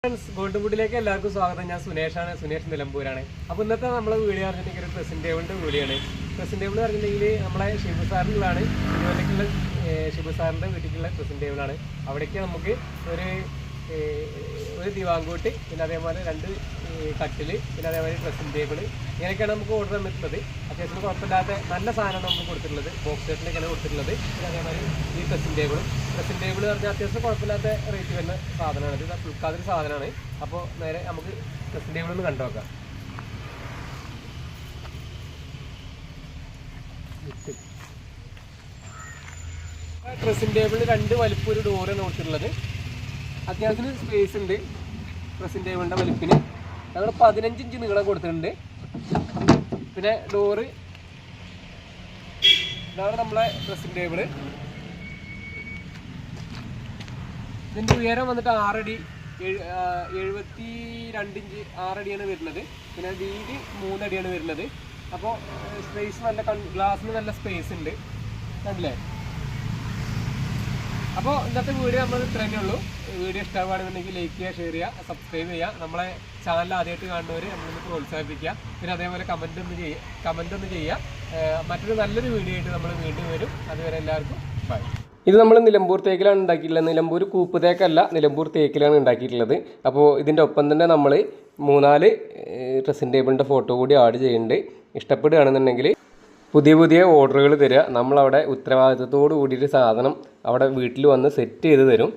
Gold വുഡിലേക്ക് എല്ലാവർക്കും സ്വാഗതം. ഞാൻ സുനേഷ് നിലമ്പൂരാണ്. അപ്പോൾ ഇന്നത്തെ നമ്മളെ വീഡിയോ പറഞ്ഞിട്ടുണ്ടെങ്കിൽ ഒരു ഡ്രസ്സിംഗ് ടേബിളിൻ്റെ വീഡിയോയാണ്. ഡ്രസ്സിംഗ് ടേബിൾ പറഞ്ഞിട്ടുണ്ടെങ്കിൽ നമ്മളെ ഷിബു സാറിനുള്ളതാണ്. ഇതുപോലേക്കുള്ള ഷിബു സാറിൻ്റെ വീട്ടിലേക്കുള്ള ഡ്രസ്സിംഗ് ടേബിളാണ്. അവിടേക്ക് നമുക്ക് ഒരു ദിവാങ്കൂട്ട്, പിന്നെ അതേപോലെ 2 കട്ടിൽ, പിന്നെ അതേപോലെ ഡ്രസ്സിംഗ് ടേബിൾ, ഇങ്ങനെയൊക്കെയാണ് നമുക്ക് ഓർഡർ തന്നിട്ടുള്ളത്. അത്യാവശ്യം കുഴപ്പമില്ലാത്ത നല്ല സാധനമാണ് നമുക്ക് കൊടുത്തിട്ടുള്ളത്. ബോക്സ് സെറ്റിലേക്കാണ് കൊടുത്തിട്ടുള്ളത്. പിന്നെ അതേമാതിരി ഈ ഡ്രസ്സിംഗ് ടേബിൾ പറഞ്ഞാൽ അത്യാവശ്യം കുഴപ്പമില്ലാത്ത റേറ്റ് വരുന്ന സാധനമാണ്. ഇത് ഫ്ലിപ്കാർട്ടിൽ സാധനമാണ്. അപ്പോൾ നേരെ നമുക്ക് ഡ്രസ്സിംഗ് ടേബിൾ ഒന്ന് കണ്ടു നോക്കാം. ഡ്രസ്സിംഗ് ടേബിളിൽ 2 വലിപ്പം ഒരു ഡോറാണ് കൊടുത്തിട്ടുള്ളത്. അത്യാവശ്യം സ്പേസ് ഉണ്ട് ഡ്രസ്സിംഗ് ടേബിളിൻ്റെ വലിപ്പിന്. ഞങ്ങൾ 15 ഇഞ്ച് നീളം കൊടുത്തിട്ടുണ്ട്. പിന്നെ ഡോറ് ഇതാണ് നമ്മളെ ഡ്രസ്സിംഗ് ടേബിള്. ഇതിൻ്റെ ഉയരം വന്നിട്ട് 6 അടി 72 ഇഞ്ച് 6 അടിയാണ് വരുന്നത്. പിന്നെ വീതി 3 അടിയാണ് വരുന്നത്. അപ്പോൾ സ്പേസ് നല്ല ഗ്ലാസ്സിന് നല്ല സ്പേസ് ഉണ്ട്, കണ്ടില്ലേ? അപ്പോൾ ഇന്നത്തെ വീഡിയോ നമ്മൾ ഇത്ര തന്നെ ഉള്ളൂ. വീഡിയോ ഇഷ്ടമാണെന്നുണ്ടെങ്കിൽ ലൈക്ക് ചെയ്യുക, ഷെയർ ചെയ്യുക, സബ്സ്ക്രൈബ് ചെയ്യുക. നമ്മളെ ചാനൽ ആദ്യമായിട്ട് കാണുന്നവർ നമ്മളൊന്ന് പ്രോത്സാഹിപ്പിക്കുക. പിന്നെ അതേപോലെ കമൻ്റ് ഒന്ന് ചെയ്യുക. മറ്റൊരു നല്ലൊരു വീഡിയോ ആയിട്ട് നമ്മൾ വീണ്ടും വരും. അതുവരെ എല്ലാവർക്കും ബൈ. ഇത് നമ്മൾ നിലമ്പൂർ തേക്കിലാണ് ഉണ്ടാക്കിയിട്ടുള്ളത്. നിലമ്പൂർ കൂപ്പ് തേക്കല്ല, നിലമ്പൂർ തേക്കിലാണ് ഉണ്ടാക്കിയിട്ടുള്ളത്. അപ്പോൾ ഇതിൻ്റെ ഒപ്പം തന്നെ നമ്മൾ 3-4 ഡ്രസ്സിംഗ് ടേബിളിൻ്റെ ഫോട്ടോ കൂടി ആഡ് ചെയ്യുന്നുണ്ട്. ഇഷ്ടപ്പെടുകയാണെന്നുണ്ടെങ്കിൽ പുതിയ ഓർഡറുകൾ തരിക. നമ്മളവിടെ ഉത്തരവാദിത്തത്തോട് കൂടിയിട്ട് സാധനം അവിടെ വീട്ടിൽ വന്ന് സെറ്റ് ചെയ്ത് തരും.